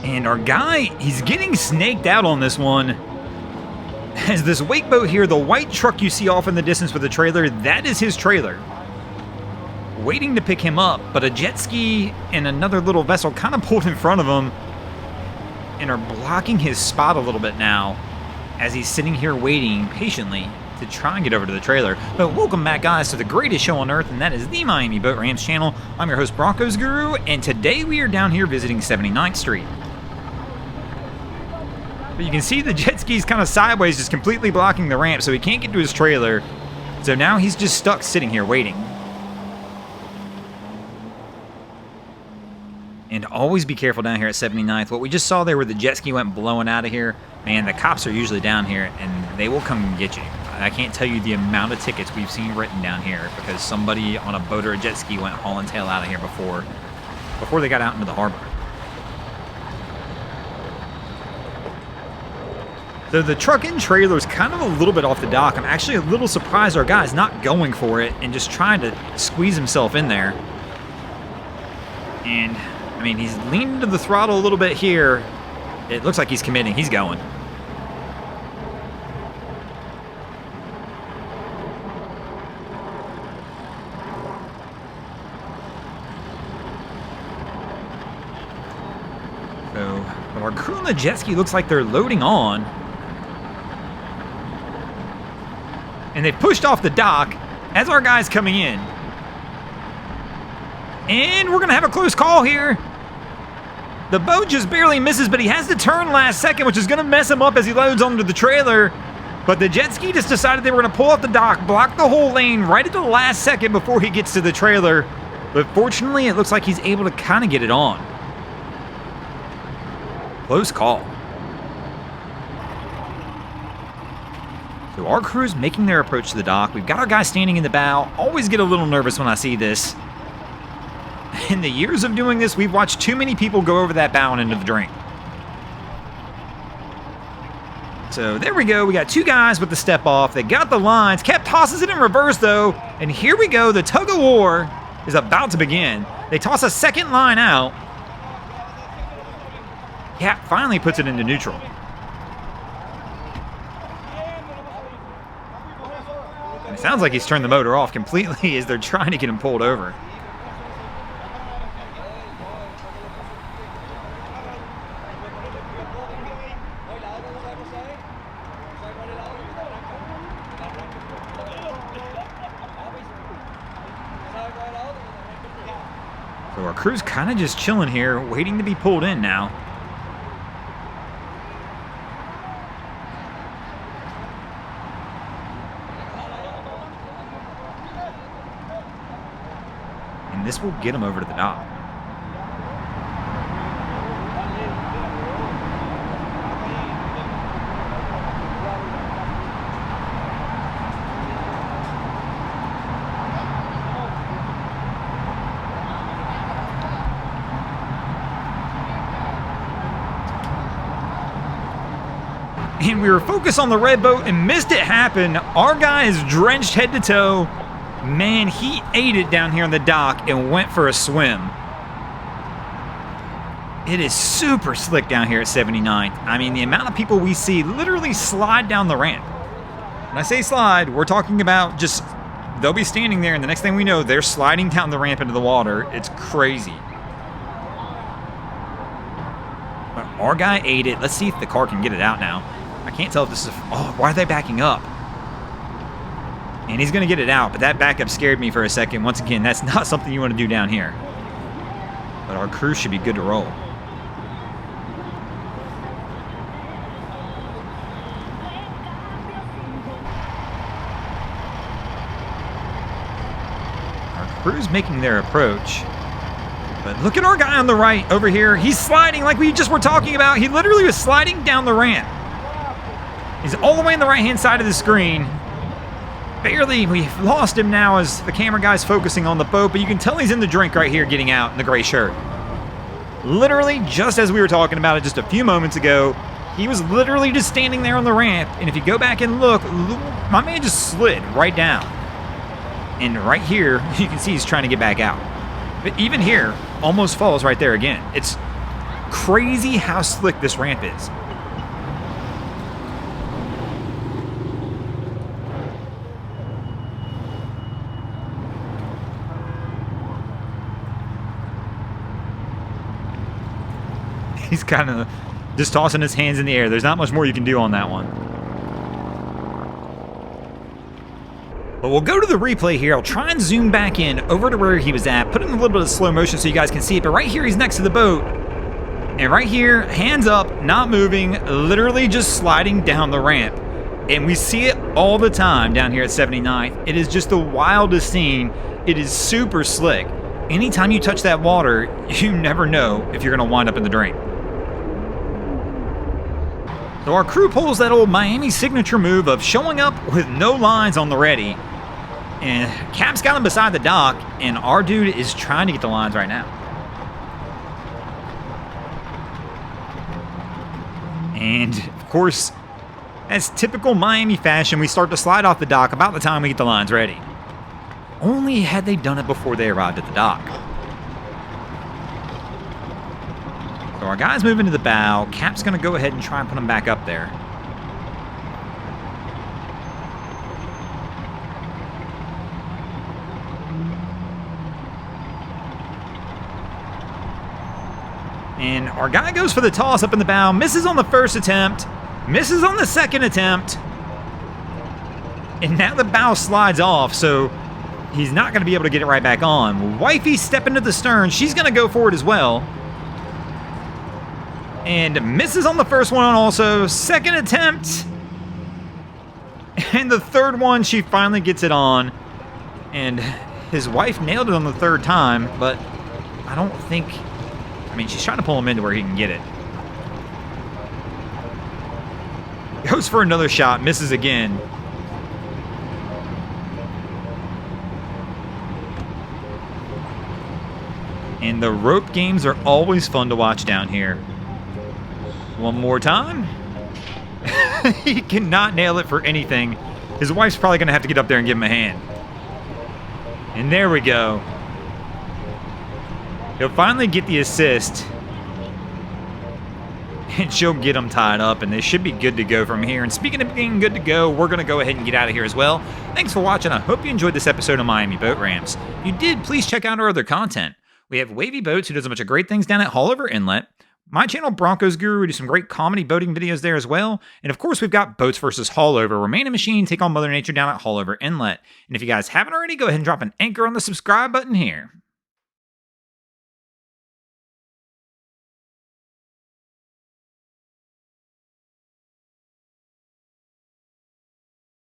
And our guy, he's getting snaked out on this one. As this wake boat here, the white truck you see off in the distance with the trailer, that is his trailer. Waiting to pick him up, but a jet ski and another little vessel kind of pulled in front of him and are blocking his spot a little bit now as he's sitting here waiting patiently to try and get over to the trailer. But welcome back, guys, to the greatest show on earth, and that is the Miami Boat Rams channel. I'm your host, Broncos Guru, and today we are down here visiting 79th Street. But you can see the jet ski's kind of sideways, just completely blocking the ramp, so he can't get to his trailer. So now he's just stuck sitting here waiting. And always be careful down here at 79th. What we just saw there where the jet ski went blowing out of here, man, the cops are usually down here, and they will come and get you. I can't tell you the amount of tickets we've seen written down here because somebody on a boat or a jet ski went hauling tail out of here before they got out into the harbor. So the truck and trailer is kind of a little bit off the dock. I'm actually a little surprised our guy's not going for it and just trying to squeeze himself in there. And, I mean, he's leaned into the throttle a little bit here. It looks like he's committing. He's going. So, but our crew on the jet ski looks like they're loading on. And they've pushed off the dock as our guy's coming in. And we're going to have a close call here. The boat just barely misses, but he has to turn last second, which is going to mess him up as he loads onto the trailer. But the jet ski just decided they were going to pull off the dock, block the whole lane right at the last second before he gets to the trailer. But fortunately, it looks like he's able to kind of get it on. Close call. So our crew's making their approach to the dock. We've got our guy standing in the bow. Always get a little nervous when I see this. In the years of doing this, we've watched too many people go over that bow and into the drink. So there we go. We got two guys with the step off. They got the lines. Cap tosses it in reverse, though. And here we go. The tug of war is about to begin. They toss a second line out. Cap finally puts it into neutral. And it sounds like he's turned the motor off completely as they're trying to get him pulled over. So our crew's kind of just chilling here, waiting to be pulled in now. And this will get him over to the dock. And we were focused on the red boat and missed it happen. Our guy is drenched head to toe. Man, he ate it down here on the dock and went for a swim. It is super slick down here at 79th. I mean, the amount of people we see literally slide down the ramp. When I say slide, we're talking about just, they'll be standing there and the next thing we know, they're sliding down the ramp into the water. It's crazy. But our guy ate it. Let's see if the car can get it out now. I can't tell if this is... Oh, why are they backing up? And he's going to get it out, but that backup scared me for a second. Once again, that's not something you want to do down here. But our crew should be good to roll. Our crew's making their approach. But look at our guy on the right over here. He's sliding like we just were talking about. He literally was sliding down the ramp. He's all the way on the right-hand side of the screen. Barely, we've lost him now as the camera guy's focusing on the boat, but you can tell he's in the drink right here getting out in the gray shirt. Literally, just as we were talking about it just a few moments ago, he was literally just standing there on the ramp, and if you go back and look, my man just slid right down. And right here, you can see he's trying to get back out. But even here, almost falls right there again. Crazy how slick this ramp is. He's kind of just tossing his hands in the air. There's not much more you can do on that one. But we'll go to the replay here. I'll try and zoom back in over to where he was at, put it in a little bit of slow motion so you guys can see it. But right here, he's next to the boat. And right here, hands up, not moving, literally just sliding down the ramp. And we see it all the time down here at 79th. It is just the wildest scene. It is super slick. Anytime you touch that water, you never know if you're going to wind up in the drain. So our crew pulls that old Miami signature move of showing up with no lines on the ready. And Cap's got him beside the dock, and our dude is trying to get the lines right now. And, of course, as typical Miami fashion, we start to slide off the dock about the time we get the lines ready. Only had they done it before they arrived at the dock. So our guys move into the bow. Cap's going to go ahead and try and put them back up there. And our guy goes for the toss up in the bow, misses on the first attempt, misses on the second attempt. And now the bow slides off, so he's not going to be able to get it right back on. Wifey stepping to the stern. She's going to go for it as well. And misses on the first one also. Second attempt. And the third one, she finally gets it on. And his wife nailed it on the third time, but I don't think... I mean, she's trying to pull him into where he can get it. Goes for another shot, misses again. And the rope games are always fun to watch down here. One more time. He cannot nail it for anything. His wife's probably going to have to get up there and give him a hand. And there we go. He'll finally get the assist. And she'll get him tied up, and they should be good to go from here. And speaking of being good to go, we're going to go ahead and get out of here as well. Thanks for watching. I hope you enjoyed this episode of Miami Boat Ramps. If you did, please check out our other content. We have Wavy Boats, who does a bunch of great things down at Haulover Inlet. My channel, Broncos Guru, we do some great comedy boating videos there as well. And of course, we've got Boats vs. Haulover, where man and machine take on Mother Nature down at Haulover Inlet. And if you guys haven't already, go ahead and drop an anchor on the subscribe button here.